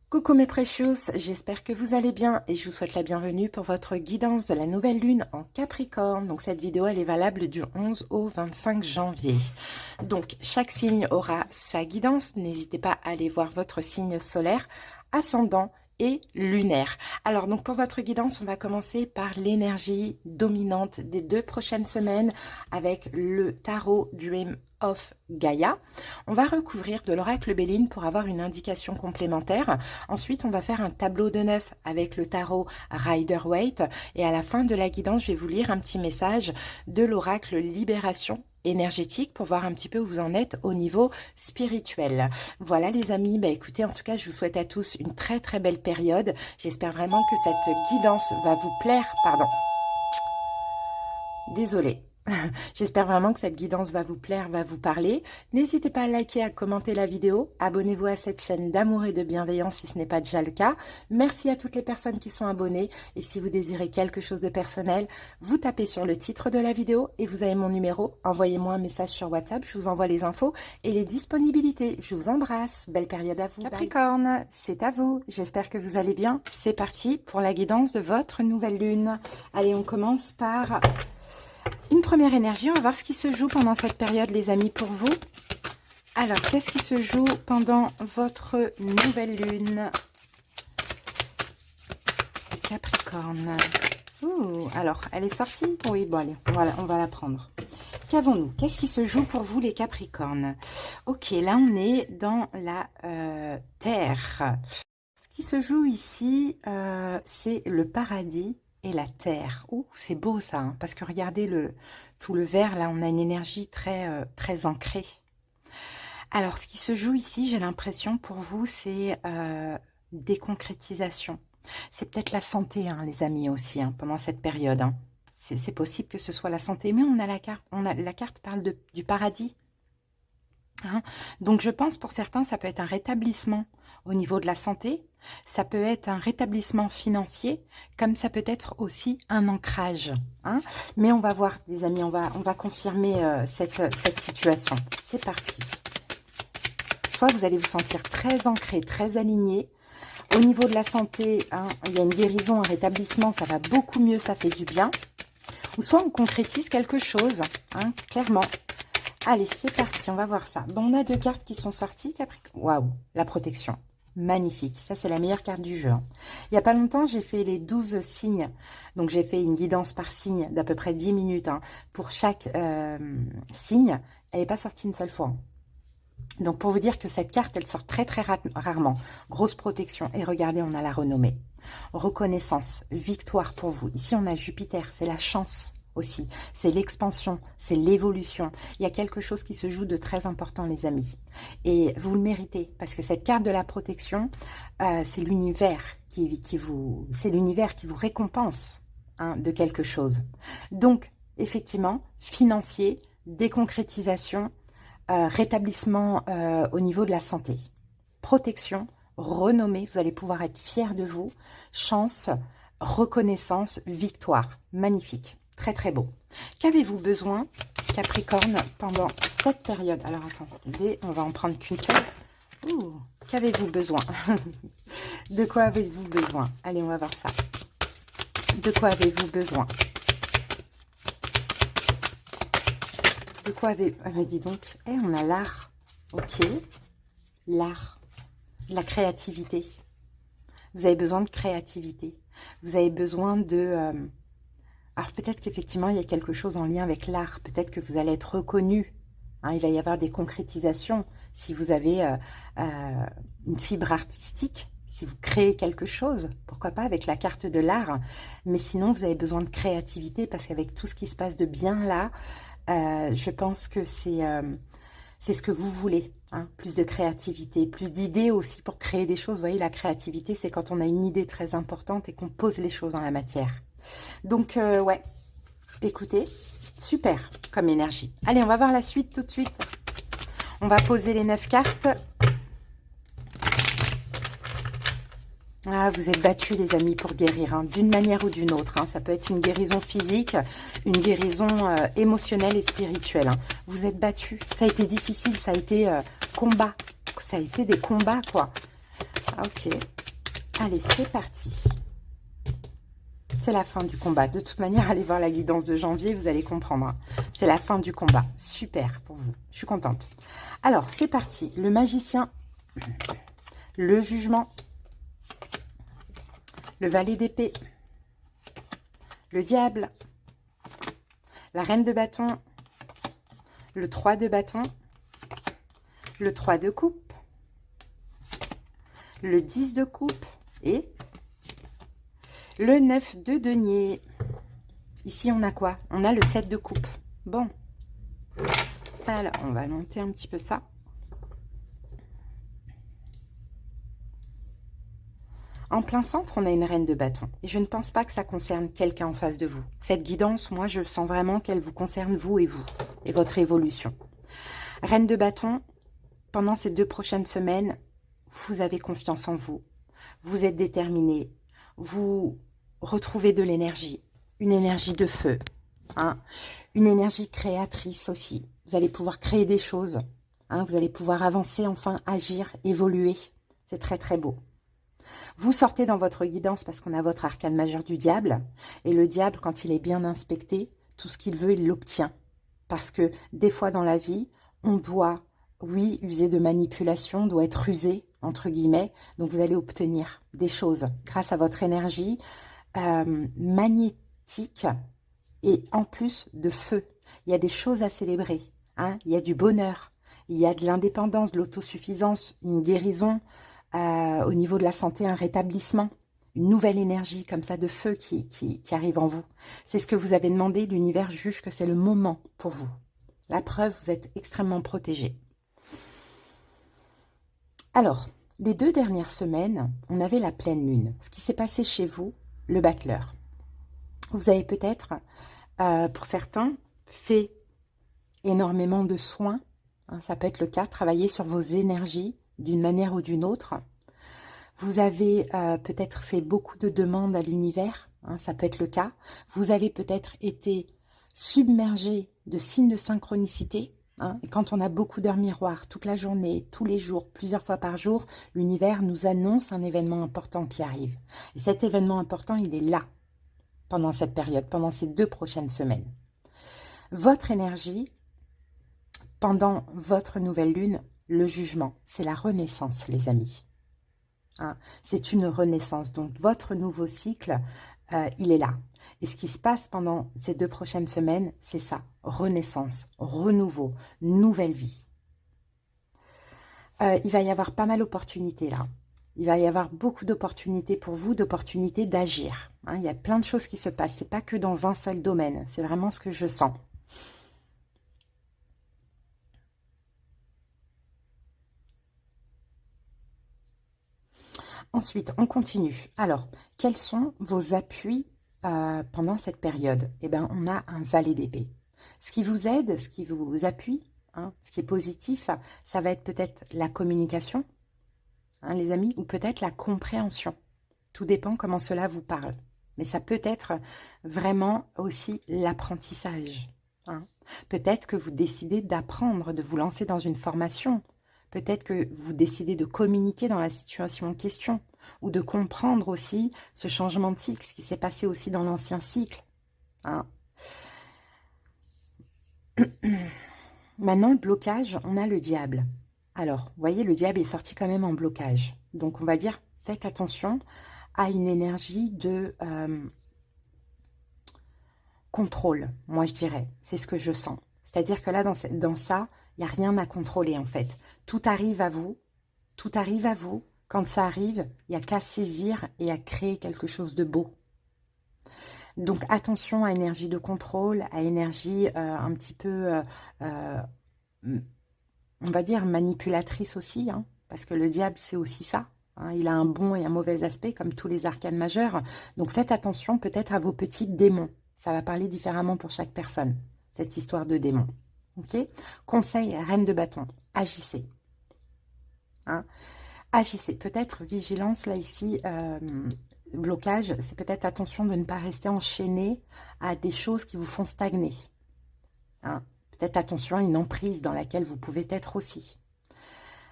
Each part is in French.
Coucou mes precious, j'espère que vous allez bien et je vous souhaite la bienvenue pour votre guidance de la nouvelle lune en Capricorne. Donc cette vidéo elle est valable du 11 au 25 janvier. Donc chaque signe aura sa guidance, n'hésitez pas à aller voir votre signe solaire, ascendant et lunaire. Alors donc pour votre guidance, on va commencer par l'énergie dominante des 2 prochaines semaines avec le tarot Dream of Gaia. On va recouvrir de l'oracle Béline pour avoir une indication complémentaire. Ensuite, on va faire un tableau de 9 avec le tarot Rider-Waite. Et à la fin de la guidance, je vais vous lire un petit message de l'oracle Libération énergétique pour voir un petit peu où vous en êtes au niveau spirituel. Voilà les amis, bah écoutez, en tout cas, je vous souhaite à tous une très très belle période. J'espère vraiment que cette guidance va vous plaire. Pardon. Désolée. J'espère vraiment que cette guidance va vous plaire, va vous parler. N'hésitez pas à liker, à commenter la vidéo. Abonnez-vous à cette chaîne d'amour et de bienveillance si ce n'est pas déjà le cas. Merci à toutes les personnes qui sont abonnées. Et si vous désirez quelque chose de personnel, vous tapez sur le titre de la vidéo et vous avez mon numéro. Envoyez-moi un message sur WhatsApp. Je vous envoie les infos et les disponibilités. Je vous embrasse. Belle période à vous. Capricorne, c'est à vous. J'espère que vous allez bien. C'est parti pour la guidance de votre nouvelle lune. Allez, on commence par une première énergie. On va voir ce qui se joue pendant cette période, les amis, pour vous. Alors, qu'est-ce qui se joue pendant votre nouvelle lune Capricorne. Ouh, alors, elle est sortie? Oui, bon, allez, on va la prendre. Qu'avons-nous? Qu'est-ce qui se joue pour vous, les Capricornes? Ok, là, on est dans la Terre. Ce qui se joue ici, c'est le paradis et la terre. Oh, c'est beau ça, hein, parce que regardez tout le vert, là, on a une énergie très, très ancrée. Alors, ce qui se joue ici, j'ai l'impression, pour vous, c'est des concrétisations. C'est peut-être la santé, hein, les amis, aussi, hein, pendant cette période. Hein. C'est possible que ce soit la santé, mais on a la carte parle du paradis. Hein. Donc, je pense, pour certains, ça peut être un rétablissement au niveau de la santé, ça peut être un rétablissement financier, comme ça peut être aussi un ancrage. Hein. Mais on va voir, les amis, on va confirmer cette situation. C'est parti. Soit vous allez vous sentir très ancré, très aligné. Au niveau de la santé, hein, il y a une guérison, un rétablissement, ça va beaucoup mieux, ça fait du bien. Ou soit on concrétise quelque chose, hein, clairement. Allez, c'est parti, on va voir ça. Bon, on a 2 cartes qui sont sorties, Capricorne. Waouh, la protection. Magnifique, ça c'est la meilleure carte du jeu. Il n'y a pas longtemps, j'ai fait les 12 signes. Donc j'ai fait une guidance par signe d'à peu près 10 minutes. Hein, pour chaque signe, elle n'est pas sortie une seule fois. Donc pour vous dire que cette carte, elle sort très très rarement. Grosse protection. Et regardez, on a la renommée. Reconnaissance, victoire pour vous. Ici on a Jupiter, c'est la chance. Aussi, c'est l'expansion, c'est l'évolution. Il y a quelque chose qui se joue de très important, les amis. Et vous le méritez, parce que cette carte de la protection, c'est l'univers qui vous récompense, hein, de quelque chose. Donc, effectivement, financier, déconcrétisation, rétablissement au niveau de la santé. Protection, renommée, vous allez pouvoir être fiers de vous. Chance, reconnaissance, victoire. Magnifique. Très, très beau. Qu'avez-vous besoin, Capricorne, pendant cette période? Alors, attendez, on va en prendre qu'une seule. Ouh, qu'avez-vous besoin? De quoi avez-vous besoin? Allez, on va voir ça. De quoi avez-vous besoin? De quoi avez-vous... Ah, mais dis donc, on a l'art. Ok. L'art. La créativité. Vous avez besoin de créativité. Vous avez besoin de... Alors peut-être qu'effectivement, il y a quelque chose en lien avec l'art. Peut-être que vous allez être reconnu. Hein, il va y avoir des concrétisations. Si vous avez une fibre artistique, si vous créez quelque chose, pourquoi pas avec la carte de l'art. Mais sinon, vous avez besoin de créativité parce qu'avec tout ce qui se passe de bien là, je pense que c'est ce que vous voulez. Hein, plus de créativité, plus d'idées aussi pour créer des choses. Vous voyez, la créativité, c'est quand on a une idée très importante et qu'on pose les choses dans la matière. Donc, ouais, écoutez, super comme énergie. Allez, on va voir la suite tout de suite. On va poser les 9 cartes. Ah, vous êtes battus, les amis, pour guérir, hein, d'une manière ou d'une autre. Hein. Ça peut être une guérison physique, une guérison émotionnelle et spirituelle. Hein. Vous êtes battus. Ça a été difficile, ça a été combat. Ça a été des combats, quoi. Ok. Allez, c'est parti. C'est la fin du combat. De toute manière, allez voir la guidance de janvier, vous allez comprendre. C'est la fin du combat. Super pour vous. Je suis contente. Alors, c'est parti. Le magicien, le jugement, le valet d'épée, le diable, la reine de bâton, le 3 de bâton, le 3 de coupe, le 10 de coupe et le 9 de denier. Ici, on a quoi? On a le 7 de coupe. Bon. Alors, on va monter un petit peu ça. En plein centre, on a une reine de bâton. Et je ne pense pas que ça concerne quelqu'un en face de vous. Cette guidance, moi, je sens vraiment qu'elle vous concerne, vous, et votre évolution. Reine de bâton, pendant ces 2 prochaines semaines, vous avez confiance en vous. Vous êtes déterminé. Vous retrouvez de l'énergie. Une énergie de feu. Hein, une énergie créatrice aussi. Vous allez pouvoir créer des choses. Hein, vous allez pouvoir avancer, enfin, agir, évoluer. C'est très, très beau. Vous sortez dans votre guidance parce qu'on a votre arcane majeur du diable. Et le diable, quand il est bien inspecté, tout ce qu'il veut, il l'obtient. Parce que des fois dans la vie, on doit, oui, user de manipulation, on doit être rusé, entre guillemets. Donc vous allez obtenir des choses grâce à votre énergie magnétique et en plus de feu. Il y a des choses à célébrer. Hein, il y a du bonheur, il y a de l'indépendance, de l'autosuffisance, une guérison. Au niveau de la santé, un rétablissement, une nouvelle énergie comme ça de feu qui arrive en vous. C'est ce que vous avez demandé, l'univers juge que c'est le moment pour vous. La preuve, vous êtes extrêmement protégé. Alors, les 2 dernières semaines, on avait la pleine lune. Ce qui s'est passé chez vous, le battleur. Vous avez peut-être, pour certains, fait énormément de soins. Hein, ça peut être le cas, travailler sur vos énergies, d'une manière ou d'une autre. Vous avez peut-être fait beaucoup de demandes à l'univers, hein, ça peut être le cas. Vous avez peut-être été submergé de signes de synchronicité. Hein, et quand on a beaucoup d'heures miroirs, toute la journée, tous les jours, plusieurs fois par jour, l'univers nous annonce un événement important qui arrive. Et cet événement important, il est là, pendant cette période, pendant ces 2 prochaines semaines. Votre énergie, pendant votre nouvelle lune, le jugement, c'est la renaissance, les amis. Hein, c'est une renaissance. Donc, votre nouveau cycle, il est là. Et ce qui se passe pendant ces 2 prochaines semaines, c'est ça. Renaissance, renouveau, nouvelle vie. Il va y avoir pas mal d'opportunités là. Il va y avoir beaucoup d'opportunités pour vous, d'opportunités d'agir. Hein, il y a plein de choses qui se passent. Ce n'est pas que dans un seul domaine. C'est vraiment ce que je sens. Ensuite, on continue. Alors, quels sont vos appuis pendant cette période? Eh bien, on a un valet d'épée. Ce qui vous aide, ce qui vous appuie, hein, ce qui est positif, ça va être peut-être la communication, hein, les amis, ou peut-être la compréhension. Tout dépend comment cela vous parle. Mais ça peut être vraiment aussi l'apprentissage. Hein. Peut-être que vous décidez d'apprendre, de vous lancer dans une formation. Peut-être que vous décidez de communiquer dans la situation en question ou de comprendre aussi ce changement de cycle, ce qui s'est passé aussi dans l'ancien cycle. Hein. Maintenant, le blocage, on a le diable. Alors, vous voyez, le diable est sorti quand même en blocage. Donc, on va dire, faites attention à une énergie de contrôle, moi je dirais. C'est ce que je sens. C'est-à-dire que là, dans ça, il n'y a rien à contrôler en fait. Tout arrive à vous. Tout arrive à vous. Quand ça arrive, il n'y a qu'à saisir et à créer quelque chose de beau. Donc attention à énergie de contrôle, à énergie un petit peu, on va dire manipulatrice aussi. Hein, parce que le diable, c'est aussi ça. Hein, il a un bon et un mauvais aspect comme tous les arcanes majeurs. Donc faites attention peut-être à vos petits démons. Ça va parler différemment pour chaque personne, cette histoire de démons. Okay. Conseil, reine de bâton, agissez. Hein. Agissez. Peut-être vigilance, là, ici, blocage, c'est peut-être attention de ne pas rester enchaîné à des choses qui vous font stagner. Hein. Peut-être attention à une emprise dans laquelle vous pouvez être aussi.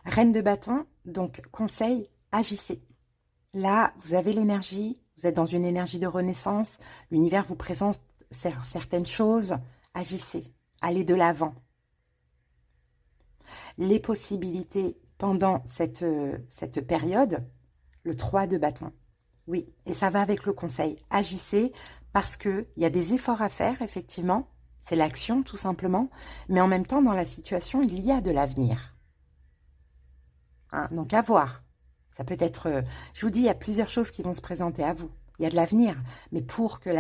Reine de bâton, donc conseil, agissez. Là, vous avez l'énergie, vous êtes dans une énergie de renaissance, l'univers vous présente certaines choses, agissez, allez de l'avant. Les possibilités pendant cette période, le 3 de bâton. Oui, et ça va avec le conseil. Agissez parce qu'il y a des efforts à faire, effectivement. C'est l'action, tout simplement. Mais en même temps, dans la situation, il y a de l'avenir. Hein, donc, à voir. Ça peut être... je vous dis, il y a plusieurs choses qui vont se présenter à vous. Il y a de l'avenir. Mais pour qu'il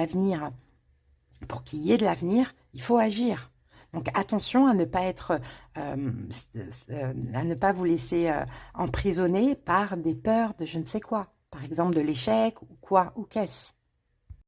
y ait de l'avenir, il faut agir. Donc, attention à ne pas être... à ne pas vous laisser emprisonner par des peurs de je ne sais quoi. Par exemple, de l'échec ou quoi, ou qu'est-ce.